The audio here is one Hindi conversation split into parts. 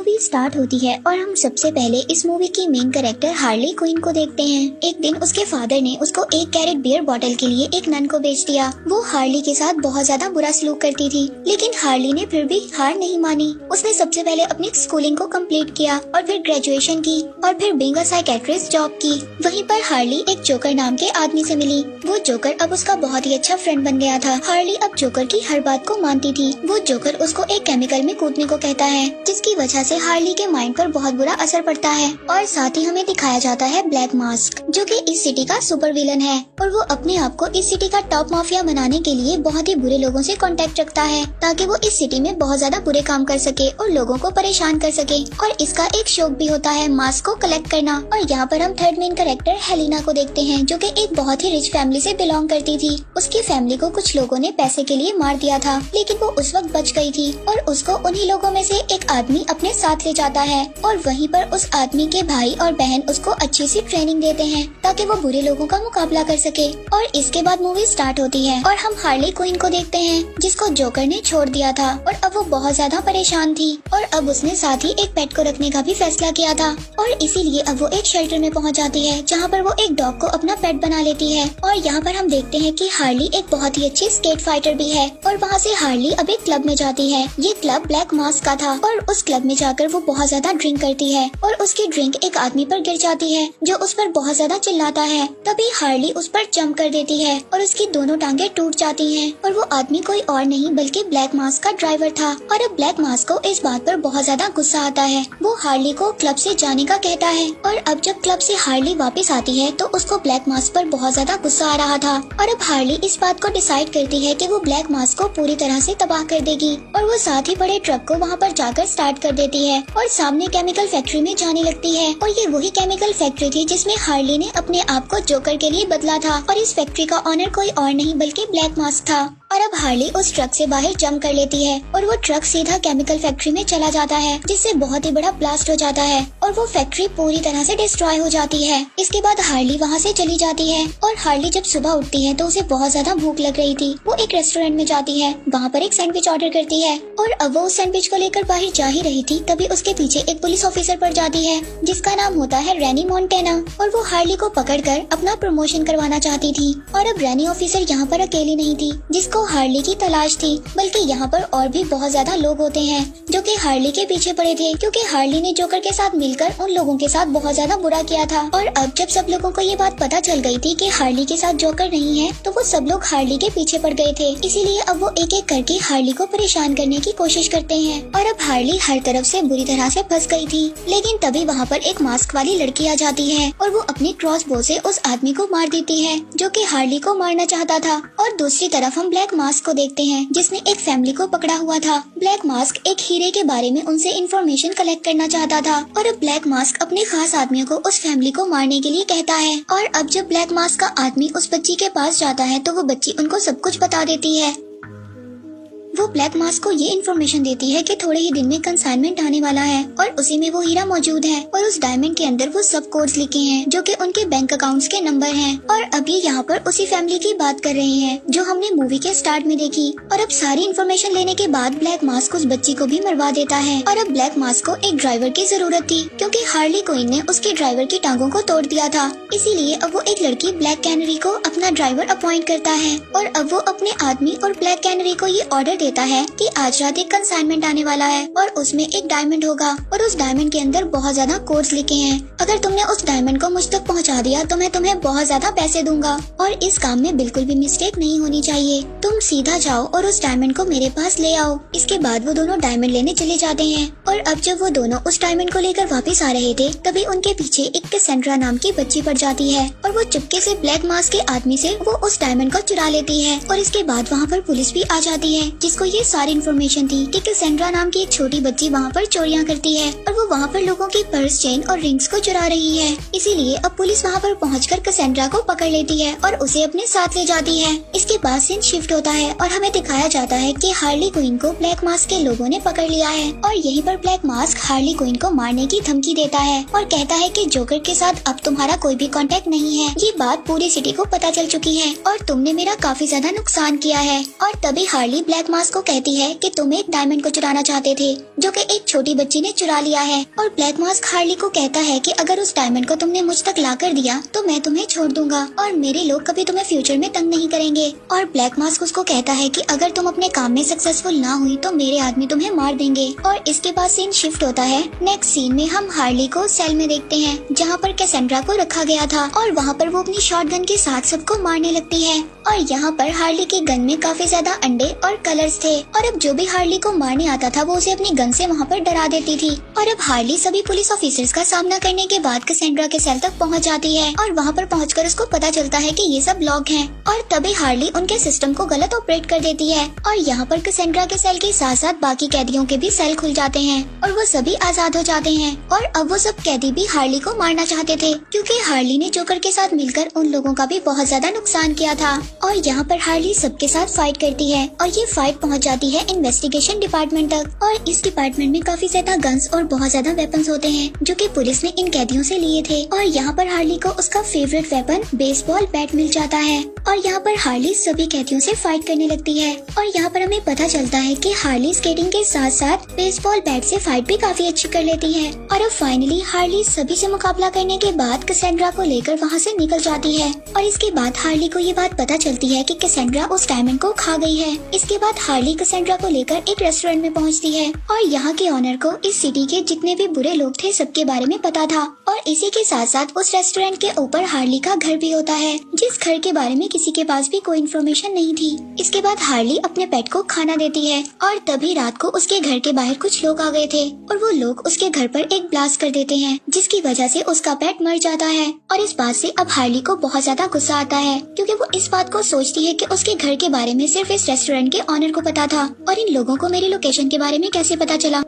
मूवी स्टार्ट होती है और हम सबसे पहले इस मूवी की मेन कैरेक्टर हार्ली क्विन को देखते हैं। एक दिन उसके फादर ने उसको 1 कैरेट बियर बॉटल के लिए एक नन को बेच दिया। वो हार्ली के साथ बहुत ज्यादा बुरा सलूक करती थी, लेकिन हार्ली ने फिर भी हार नहीं मानी। उसने सबसे पहले अपनी स्कूलिंग को कंप्लीट किया और फिर ग्रेजुएशन की और फिर बीइंग अ साइकेट्रिस्ट जॉब की। वहीं पर हार्ली एक जोकर नाम के आदमी से मिली। वो जोकर अब उसका बहुत ही अच्छा फ्रेंड बन गया था। हार्ली अब जोकर की हर बात को मानती थी। वो जोकर उसको एक केमिकल में कूदने को कहता है, जिसकी वजह से हार्ली के माइंड पर बहुत बुरा असर पड़ता है। और साथ ही हमें दिखाया जाता है ब्लैक मास्क, जो कि इस सिटी का सुपर विलन है और वो अपने आप को इस सिटी का टॉप माफिया बनाने के लिए बहुत ही बुरे लोगों से कांटेक्ट रखता है, ताकि वो इस सिटी में बहुत ज्यादा बुरे काम कर सके और लोगों को परेशान कर सके। और इसका एक शौक भी होता है मास्क को कलेक्ट करना। और यहाँ पर हम थर्ड मेन कैरेक्टर हेलिना को देखते हैं, जो कि एक बहुत ही रिच फैमिली से बिलोंग करती थी। उसकी फैमिली को कुछ लोगों ने पैसे के लिए मार दिया था, लेकिन वो उस वक्त बच गई थी और उसको उन्हीं लोगों में से एक आदमी अपने साथ ले जाता है। और वहीं पर उस आदमी के भाई और बहन उसको अच्छी सी ट्रेनिंग देते हैं, ताकि वो बुरे लोगों का मुकाबला कर सके। और इसके बाद मूवी स्टार्ट होती है और हम हार्ली क्विन को देखते हैं, जिसको जोकर ने छोड़ दिया था और अब वो बहुत ज्यादा परेशान थी। और अब उसने साथ ही एक पेट को रखने का भी फैसला किया था और इसीलिए अब वो एक शेल्टर में पहुंच जाती है, जहां पर वो एक डॉग को अपना पेट बना लेती है। और यहाँ पर हम देखते हैं कि हार्ली एक बहुत ही अच्छी स्केट फाइटर भी है। और वहाँ से हार्ली अब एक क्लब में जाती है। ये क्लब ब्लैक मास्क का था और उस क्लब में जाकर वो बहुत ज्यादा ड्रिंक करती है और उसकी ड्रिंक एक आदमी पर गिर जाती है, जो उस पर बहुत ज्यादा चिल्लाता है। तभी हार्ली उस पर जंप कर देती है और उसकी दोनों टांगे टूट जाती हैं। और वो आदमी कोई और नहीं बल्कि ब्लैक मास्क का ड्राइवर था। और अब ब्लैक मास्क को इस बात पर बहुत ज्यादा गुस्सा आता है। वो हार्ली को क्लब से जाने का कहता है और अब जब क्लब से हार्ली वापस आती है तो उसको ब्लैक मास्क पर बहुत ज्यादा गुस्सा आ रहा था। और अब हार्ली इस बात को डिसाइड करती है कि वो ब्लैक मास्क को पूरी तरह से तबाह कर देगी और वो साथ ही बड़े ट्रक को वहाँ पर जाकर स्टार्ट कर देती है और सामने केमिकल फैक्ट्री में जाने लगती है। और ये वही केमिकल फैक्ट्री थी जिसमें हार्ली ने अपने आप को जोकर के लिए बदला था। और इस फैक्ट्री का ऑनर कोई और नहीं बल्कि ब्लैक मास्क था। और अब हार्ली उस ट्रक से बाहर जंप कर लेती है और वो ट्रक सीधा केमिकल फैक्ट्री में चला जाता है, जिससे बहुत ही बड़ा ब्लास्ट हो जाता है और वो फैक्ट्री पूरी तरह से डिस्ट्रॉय हो जाती है। इसके बाद हार्ली वहाँ से चली जाती है और हार्ली जब सुबह उठती है तो उसे बहुत ज्यादा भूख लग रही थी। वो एक रेस्टोरेंट में जाती है, वहाँ पर एक सैंडविच ऑर्डर करती है और अब वो उस सैंडविच को लेकर बाहर जा ही रही थी, तभी उसके पीछे एक पुलिस ऑफिसर पड़ जाती है, जिसका नाम होता है रैनी मोंटेना। और वो हार्ली को पकड़कर अपना प्रमोशन करवाना चाहती थी। और अब रैनी ऑफिसर यहाँ पर अकेली नहीं थी जिसको हार्ली की तलाश थी, बल्कि यहाँ पर और भी बहुत ज्यादा लोग होते हैं जो कि हार्ली के पीछे पड़े थे, क्योंकि हार्ली ने जोकर के साथ मिलकर उन लोगों के साथ बहुत ज्यादा बुरा किया था। और अब जब सब लोगों को ये बात पता चल गई थी कि हार्ली के साथ जोकर नहीं है, तो वो सब लोग हार्ली के पीछे पड़ गए थे। इसीलिए अब वो एक एक करके हार्ली को परेशान करने की कोशिश करते हैं। और अब हार्ली हर तरफ से बुरी तरह से फंस गई थी, लेकिन तभी वहाँ पर एक मास्क वाली लड़की आ जाती है और वो अपनी क्रॉस बो से उस आदमी को मार देती है जो कि हार्ली को मारना चाहता था। और दूसरी तरफ हम ब्लैक मास्क को देखते हैं, जिसने एक फैमिली को पकड़ा हुआ था। ब्लैक मास्क एक हीरे के बारे में उनसे इंफॉर्मेशन कलेक्ट करना चाहता था और अब ब्लैक मास्क अपने खास आदमियों को उस फैमिली को मारने के लिए कहता है। और अब जब ब्लैक मास्क का आदमी उस बच्ची के पास जाता है तो वो बच्ची उनको सब कुछ बता देती है। वो ब्लैक मास्क को ये इन्फॉर्मेशन देती है कि थोड़े ही दिन में कंसाइनमेंट आने वाला है और उसी में वो हीरा मौजूद है और उस डायमंड के अंदर वो सब कोड्स लिखे हैं जो कि उनके बैंक अकाउंट्स के नंबर हैं। और अब ये यहाँ पर उसी फैमिली की बात कर रहे हैं जो हमने मूवी के स्टार्ट में देखी। और अब सारी इन्फॉर्मेशन लेने के बाद ब्लैक मास्क उस बच्ची को भी मरवा देता है। और अब ब्लैक मास्क को एक ड्राइवर की जरूरत थी, क्योंकि हार्ली क्विन ने उसके ड्राइवर की टांगों को तोड़ दिया था। इसीलिए अब वो एक लड़की ब्लैक कैनरी को अपना ड्राइवर अपॉइंट करता है। और अब वो अपने आदमी और ब्लैक कैनरी को ये ऑर्डर देता है कि आज रात एक कंसाइनमेंट आने वाला है और उसमें एक डायमंड होगा और उस डायमंड के अंदर बहुत ज्यादा कोड्स लिखे हैं। अगर तुमने उस डायमंड को मुझ तक पहुंचा दिया तो मैं तुम्हें बहुत ज्यादा पैसे दूंगा और इस काम में बिल्कुल भी मिस्टेक नहीं होनी चाहिए। तुम सीधा जाओ और उस डायमंड को मेरे पास ले आओ। इसके बाद वो दोनों डायमंड लेने चले जाते हैं। और अब जब वो दोनों उस डायमंड को लेकर वापस आ रहे थे, तभी उनके पीछे एक कैसेंड्रा नाम की बच्ची पड़ जाती है और वो चुपके से ब्लैक मास्क के आदमी से वो उस डायमंड को चुरा लेती है। और इसके बाद वहाँ पर पुलिस भी आ जाती है, जिसको ये सारी इन्फॉर्मेशन थी कि कैसेंड्रा नाम की एक छोटी बच्ची वहाँ पर चोरियां करती है और वो वहाँ पर लोगों की पर्स, चेन और रिंग्स को चुरा रही है। इसीलिए अब पुलिस वहाँ पर पहुंचकर कैसेंड्रा को पकड़ लेती है और उसे अपने साथ ले जाती है। इसके बाद सीन शिफ्ट होता है और हमें दिखाया जाता है कि हार्ली क्विन को ब्लैक मास्क के लोगों ने पकड़ लिया है और यहीं पर ब्लैक मास्क हार्ली क्विन को मारने की धमकी देता है और कहता है कि जोकर के साथ अब तुम्हारा कोई भी कांटेक्ट नहीं है। ये बात पूरी सिटी को पता चल चुकी है और तुमने मेरा काफी ज्यादा नुकसान किया है। और तभी हार्ली ब्लैक मास्क मास्क को कहती है कि तुम एक डायमंड को चुराना चाहते थे जो कि एक छोटी बच्ची ने चुरा लिया है। और ब्लैक मास्क हार्ली को कहता है कि अगर उस डायमंड को तुमने मुझ तक ला कर दिया तो मैं तुम्हें छोड़ दूंगा और मेरे लोग कभी तुम्हें फ्यूचर में तंग नहीं करेंगे। और ब्लैक मास्क उसको कहता है कि अगर तुम अपने काम में सक्सेसफुल ना हुई तो मेरे आदमी तुम्हें मार देंगे। और इसके बाद सीन शिफ्ट होता है। नेक्स्ट सीन में हम हार्ली को सेल में देखते हैं जहाँ पर कैसेंड्रा को रखा गया था और वहाँ पर वो अपनी शॉटगन के साथ सबको मारने लगती है। और यहाँ पर हार्ली के गन में काफी ज्यादा अंडे और कलर्स थे और अब जो भी हार्ली को मारने आता था वो उसे अपनी गन से वहाँ पर डरा देती थी। और अब हार्ली सभी पुलिस ऑफिसर्स का सामना करने के बाद कैसेंड्रा के सेल तक पहुँच जाती है और वहाँ पर पहुँचकर उसको पता चलता है कि ये सब लॉग हैं। और तभी हार्ली उनके सिस्टम को गलत ऑपरेट कर देती है और यहाँ पर कैसेंड्रा के सेल के साथ साथ बाकी कैदियों के भी सेल खुल जाते हैं और वो सभी आजाद हो जाते हैं। और अब वो सब कैदी भी हार्ली को मारना चाहते थे क्योंकि हार्ली ने जोकर के साथ मिलकर उन लोगों का भी बहुत ज्यादा नुकसान किया था। और यहाँ पर हार्ली सबके साथ फाइट करती है और ये फाइट पहुँच जाती है इन्वेस्टिगेशन डिपार्टमेंट तक। और इस डिपार्टमेंट में काफी ज्यादा गन्स और बहुत ज्यादा वेपन्स होते हैं जो कि पुलिस ने इन कैदियों से लिए थे। और यहाँ पर हार्ली को उसका फेवरेट वेपन बेसबॉल बैट मिल जाता है और यहाँ पर हार्ली सभी कैदियों से फाइट करने लगती है। और यहाँ पर हमें पता चलता है कि हार्ली स्केटिंग के साथ साथ बेसबॉल बैट से फाइट भी काफी अच्छी कर लेती है। और अब फाइनली हार्ली सभी से मुकाबला करने के बाद कैसेंड्रा को लेकर वहाँ से निकल जाती है। और इसके बाद हार्ली को ये बात पता चलती है कि कैसेंड्रा उस डायमंड को खा गई है। इसके बाद हार्ली कैसेंड्रा को लेकर एक रेस्टोरेंट में पहुँचती है और यहाँ के ऑनर को इस सिटी के जितने भी बुरे लोग थे सबके बारे में पता था। और इसी के साथ साथ उस रेस्टोरेंट के ऊपर हार्ली का घर भी होता है जिस घर के बारे में किसी के पास भी कोई इन्फॉर्मेशन नहीं थी। इसके बाद हार्ली अपने पेट को खाना देती है और तभी रात को उसके घर के बाहर कुछ लोग आ गए थे और वो लोग उसके घर पर एक ब्लास्ट कर देते हैं जिसकी वजह से उसका पेट मर जाता है। और इस बात से अब हार्ली को बहुत ज्यादा गुस्सा आता है क्योंकि वो इस बात को सोचती है कि उसके घर के बारे में सिर्फ इस रेस्टोरेंट के ऑनर को पता था और इन लोगों को मेरी लोकेशन के बारे में कैसे पता चला।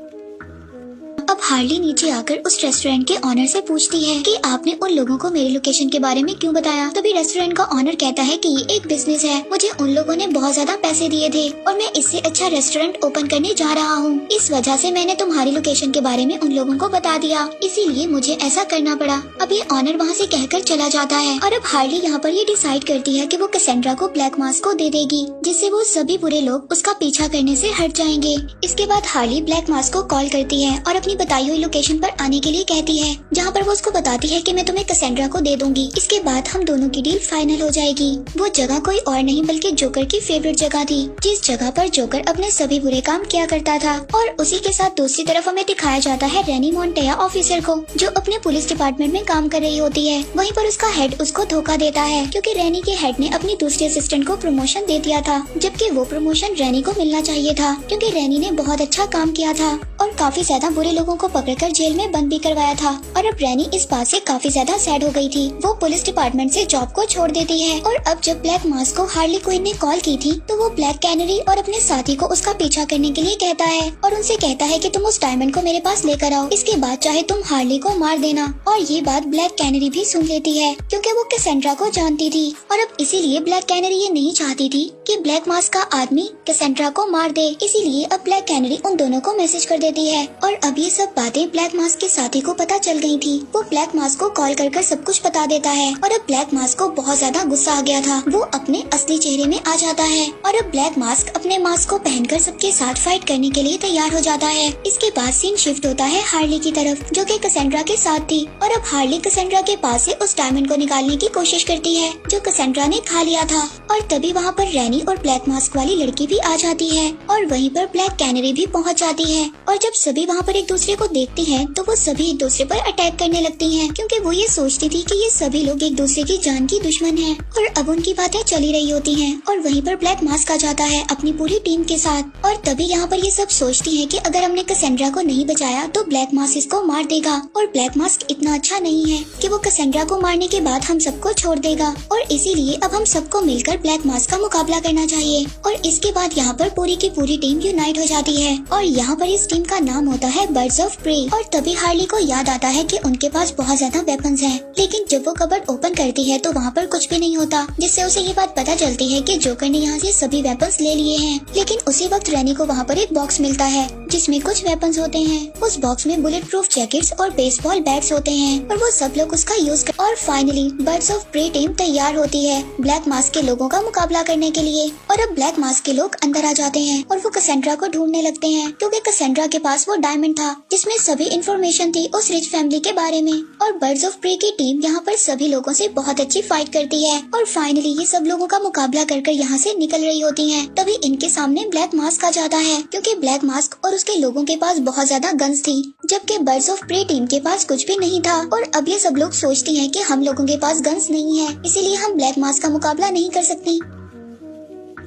अब हार्ली नीचे आकर उस रेस्टोरेंट के ऑनर से पूछती है कि आपने उन लोगों को मेरी लोकेशन के बारे में क्यों बताया। तभी रेस्टोरेंट का ऑनर कहता है कि ये एक बिजनेस है, मुझे उन लोगों ने बहुत ज्यादा पैसे दिए थे और मैं इससे अच्छा रेस्टोरेंट ओपन करने जा रहा हूँ। इस वजह से मैंने तुम्हारी लोकेशन के बारे में उन लोगों को बता दिया, इसीलिए मुझे ऐसा करना पड़ा। अब ये ऑनर वहाँ से कहकर चला जाता है और अब हार्ली यहाँ पर ये डिसाइड करती है कि वो कैसेंड्रा को ब्लैक मास्क को दे देगी जिससे वो सभी बुरे लोग उसका पीछा करने से हट जाएंगे। इसके बाद हार्ली ब्लैक मास्क को कॉल करती है और अपनी बताई हुई लोकेशन पर आने के लिए कहती है जहाँ पर वो उसको बताती है कि मैं तुम्हें कैसेंड्रा को दे दूंगी। इसके बाद हम दोनों की डील फाइनल हो जाएगी। वो जगह कोई और नहीं बल्कि जोकर की फेवरेट जगह थी जिस जगह पर जोकर अपने सभी बुरे काम किया करता था। और उसी के साथ दूसरी तरफ हमें दिखाया जाता है रेनी मोंटेया ऑफिसर को जो अपने पुलिस डिपार्टमेंट में काम कर रही होती है। वहीं पर उसका हेड उसको धोखा देता है क्योंकि रेनी के हेड ने अपनी दूसरी असिस्टेंट को प्रमोशन दे दिया था जबकि वो प्रमोशन रेनी को मिलना चाहिए था क्योंकि रेनी ने बहुत अच्छा काम किया था और काफी ज्यादा बुरे लोगों को पकड़कर जेल में बंद भी करवाया था। और अब रेनी इस बात से काफी ज्यादा सैड हो गई थी। वो पुलिस डिपार्टमेंट से जॉब को छोड़ देती है। और अब जब ब्लैक मास्क को हार्ली क्विन ने कॉल की थी तो वो ब्लैक कैनरी और अपने साथी को उसका पीछा करने के लिए कहता है और उनसे कहता है कि तुम उस डायमंड को मेरे पास लेकर आओ, इसके बाद चाहे तुम हार्ली को मार देना। और ये बात ब्लैक कैनरी भी सुन लेती है क्योंकि वो कैसेंड्रा को जानती थी और अब इसीलिए ब्लैक कैनरी ये नहीं चाहती थी कि ब्लैक मास्क का आदमी कैसेंड्रा को मार दे। इसीलिए अब ब्लैक कैनरी उन दोनों को मैसेज कर देती है और अब ये सब बातें ब्लैक मास्क के साथी को पता चल गई थी। वो ब्लैक मास्क को कॉल कर सब कुछ बता देता है और अब ब्लैक मास्क को बहुत ज्यादा गुस्सा आ गया था। वो अपने असली चेहरे में आ जाता है और अब ब्लैक मास्क अपने मास्क को पहनकर सबके साथ फाइट करने के लिए तैयार हो जाता है। इसके बाद सीन शिफ्ट होता है हार्ली की तरफ जो कि कैसेंड्रा के साथ थी और अब हार्ली कैसेंड्रा के पास से उस डायमंड को निकालने की कोशिश करती है जो कैसेंड्रा ने खा लिया था। और तभी वहाँ पर रेनी और ब्लैक मास्क वाली लड़की भी आ जाती है और वहीं पर ब्लैक कैनरी भी पहुँच जाती है। और जब सभी वहाँ पर एक दूसरे को देखती हैं तो वो सभी एक दूसरे पर अटैक करने लगती हैं क्योंकि वो ये सोचती थी कि ये सभी लोग एक दूसरे की जान की दुश्मन हैं। और अब उनकी बातें चली रही होती हैं और वहीं पर ब्लैक मास्क आ जाता है अपनी पूरी टीम के साथ। और तभी यहाँ पर ये सब सोचती हैं कि अगर हमने कैसेंड्रा को नहीं बचाया तो ब्लैक मास्क इसको मार देगा और ब्लैक मास्क इतना अच्छा नहीं है कि वो कैसेंड्रा को मारने के बाद हम सबको छोड़ देगा और इसीलिए अब हम सबको मिलकर ब्लैक मास्क का मुकाबला करना चाहिए। और इसके बाद यहाँ पर पूरी की पूरी टीम यूनाइट हो जाती है और यहाँ पर इस टीम का नाम होता है बर्ड्स ऑफ ऑफ प्रे। और तभी हार्ली को याद आता है कि उनके पास बहुत ज्यादा वेपन्स हैं। लेकिन जब वो कबर्ड ओपन करती है तो वहाँ पर कुछ भी नहीं होता, जिससे उसे ये बात पता चलती है कि जोकर ने यहाँ से सभी वेपन्स ले लिए हैं। लेकिन उसी वक्त रैनी को वहाँ पर एक बॉक्स मिलता है जिसमें कुछ वेपन्स होते हैं। उस बॉक्स में बुलेट प्रूफ जैकेट्स और बेसबॉल बैट्स होते हैं और वो सब लोग उसका यूज कर। और finally birds of prey team तैयार होती है ब्लैक मास्क के लोगों का मुकाबला करने के लिए। और अब ब्लैक मास्क के लोग अंदर आ जाते हैं और वो कैसेंड्रा को ढूंढने लगते हैं, क्योंकि कैसेंड्रा के पास वो डायमंड था जिसमें सभी इंफॉर्मेशन थी उस रिच फैमिली के बारे में। और बर्ड्स ऑफ प्रे की टीम यहाँ पर सभी लोगों से बहुत अच्छी फाइट करती है और फाइनली ये सब लोगों का मुकाबला कर यहाँ से निकल रही होती हैं। तभी इनके सामने ब्लैक मास्क आ जाता है, क्योंकि ब्लैक मास्क और उसके लोगों के पास बहुत ज्यादा गन्स थी, जबकि बर्ड्स ऑफ प्रे टीम के पास कुछ भी नहीं था। और अब ये सब लोग सोचती हैं कि हम लोगों के पास गन्स नहीं है, इसीलिए हम ब्लैक मास्क का मुकाबला नहीं कर सकती।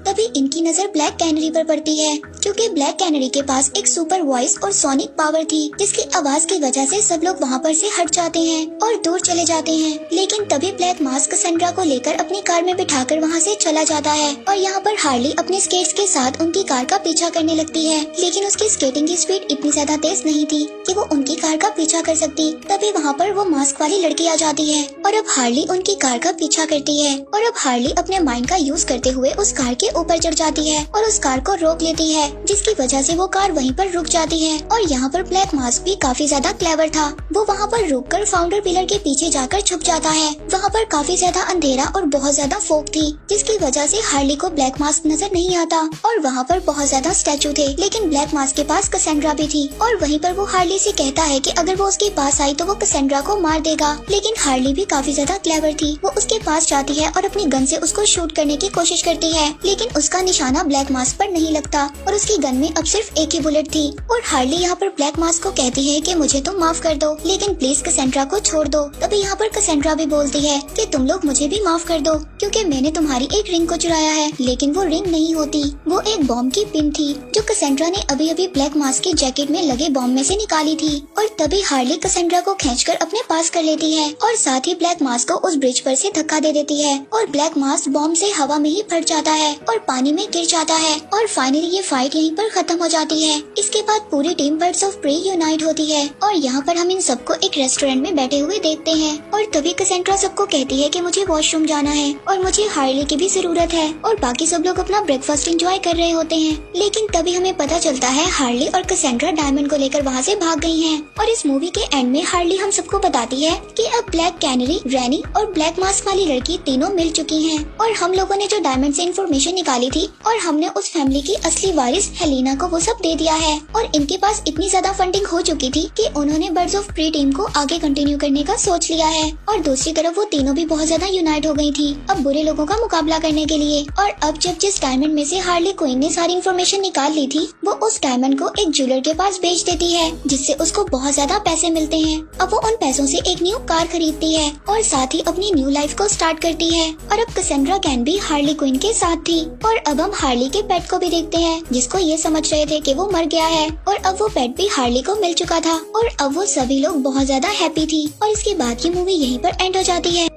तभी इनकी नजर ब्लैक कैनरी पर पड़ती है, क्योंकि ब्लैक कैनरी के पास एक सुपर वॉइस और सोनिक पावर थी, जिसकी आवाज की वजह से सब लोग वहाँ पर से हट जाते हैं और दूर चले जाते हैं। लेकिन तभी ब्लैक मास्क कैसेंड्रा को लेकर अपनी कार में बिठाकर वहाँ से चला जाता है और यहाँ पर हार्ली अपने स्केट्स के साथ उनकी कार का पीछा करने लगती है। लेकिन उसकी स्केटिंग की स्पीड इतनी ज्यादा तेज नहीं थी कि वो उनकी कार का पीछा कर सकती। तभी वहाँ पर वो मास्क वाली लड़की आ जाती है और अब हार्ली उनकी कार का पीछा करती है। और अब हार्ली अपने माइंड का यूज करते हुए उस कार के ऊपर चढ़ जाती है और उस कार को रोक लेती है, जिसकी वजह से वो कार वहीं पर रुक जाती है। और यहाँ पर ब्लैक मास्क भी काफी ज्यादा क्लेवर था। वो वहाँ पर रुककर फाउंडर पिलर के पीछे जाकर छुप जाता है। वहाँ पर काफी ज्यादा अंधेरा और बहुत ज्यादा फोग थी, जिसकी वजह से हार्ली को ब्लैक मास्क नजर नहीं आता। और वहाँ पर बहुत ज्यादा स्टैचू थे, लेकिन ब्लैक मास्क के पास कैसेंड्रा भी थी। और वहीं पर वो हार्ली से कहता है कि अगर वो उसके पास आई तो वो कैसेंड्रा को मार देगा। लेकिन हार्ली भी काफी ज्यादा क्लेवर थी। वो उसके पास जाती है और अपनी गन से उसको शूट करने की कोशिश करती है, लेकिन उसका निशाना ब्लैक मास्क पर नहीं लगता और उसकी गन में अब सिर्फ एक ही बुलेट थी। और हार्ली यहाँ पर ब्लैक मास्क को कहती है कि मुझे तुम माफ कर दो, लेकिन प्लीज कैसेंड्रा को छोड़ दो। तभी यहाँ पर कैसेंड्रा भी बोलती है कि तुम लोग मुझे भी माफ कर दो, क्योंकि मैंने तुम्हारी एक रिंग को चुराया है। लेकिन वो रिंग नहीं होती, वो एक बॉम्ब की पिन थी जो कैसेंड्रा ने अभी अभी ब्लैक मास्क की जैकेट में लगे बॉम्ब में से निकाली थी। और तभी हार्ली कैसेंड्रा को खींचकर अपने पास कर लेती है और साथ ही ब्लैक मास्क को उस ब्रिज पर से धक्का दे देती है और ब्लैक मास्क बॉम्ब से हवा में ही फट जाता है और पानी में गिर जाता है। और फाइनली ये फाइट यहीं पर खत्म हो जाती है। इसके बाद पूरी team birds of prey unite होती है और यहाँ पर हम इन सबको एक रेस्टोरेंट में बैठे हुए देखते हैं। और तभी कैसेंड्रा सबको कहती है कि मुझे वॉशरूम जाना है और मुझे हार्ली की भी जरूरत है। और बाकी सब लोग अपना ब्रेकफास्ट एंजॉय कर रहे होते हैं। लेकिन तभी हमें पता चलता है हार्ली और कैसेंड्रा डायमंड को लेकर वहाँ से भाग गई हैं। और इस मूवी के एंड में हार्ली हम सबको बताती है कि अब ब्लैक कैनरी, रैनी और ब्लैक मास्क वाली लड़की तीनों मिल चुकी हैं। और हम लोगों ने जो डायमंड से इन्फॉर्मेशन निकाली थी और हमने उस फैमिली की असली वारिस हेलिना को वो सब दे दिया है। और इनके पास इतनी ज्यादा फंडिंग हो चुकी थी कि उन्होंने बर्ड्स ऑफ प्रे टीम को आगे कंटिन्यू करने का सोच लिया है। और दूसरी तरफ वो तीनों भी बहुत ज्यादा यूनाइट हो गई थी अब बुरे लोगों का मुकाबला करने के लिए। और अब जब जिस डायमंड में से हार्ली क्विन ने सारी इन्फॉर्मेशन निकाल ली थी, वो उस डायमंड को एक ज्वेलर के पास बेच देती है, जिससे उसको बहुत ज्यादा पैसे मिलते हैं। अब वो उन पैसों से एक न्यू कार खरीदती है और साथ ही अपनी न्यू लाइफ को स्टार्ट करती है। और अब कैसेंड्रा कैन भी हार्ली क्विन के साथ थी। और अब हम हार्ली के पेट को भी देखते हैं, जिसको ये समझ रहे थे कि वो मर गया है और अब वो पेट भी हार्ली को मिल चुका था। और अब वो सभी लोग बहुत ज्यादा हैप्पी थी। और इसके बाद ये मूवी यहीं पर एंड हो जाती है।